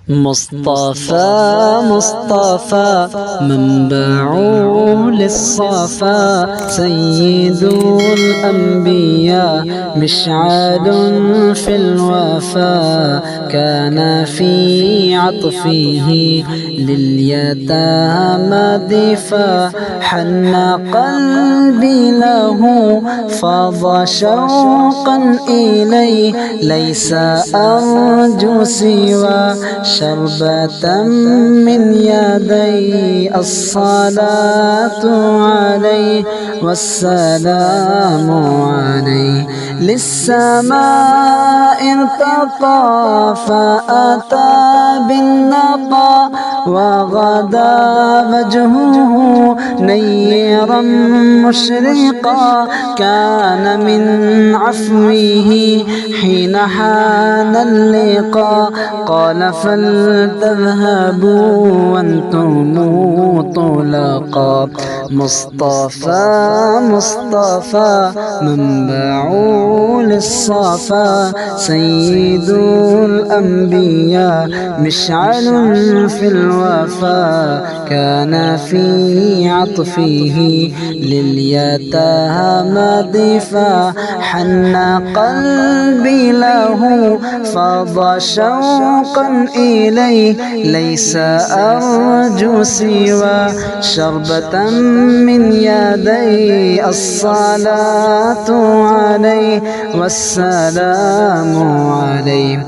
مصطفى مصطفى منبع للصفا، سيد الأنبياء مشعل في الوفا، كان في عطفه لليتامى دفا، حن قلبي له فاض شوقا إليه، ليس أرجو سوى شربة من يدي، الصلاة عليه والسلام عليه. للسماء ارتقى فأتى بالنقى، وغدا وجهه نيرا مشرقا، كان من عفوه حين حان اللقاء، قال فلتذهبوا وانتم طلقا. مصطفى مصطفى منبع للصفا، سيد الأنبياء مشعل في الوفا، كان في عطفه لليتامى دفا، حن قلبي له فاض شوقا إليه، ليس أرجو سوى شربة من يدي، الصلاة عليه والسلام عليه.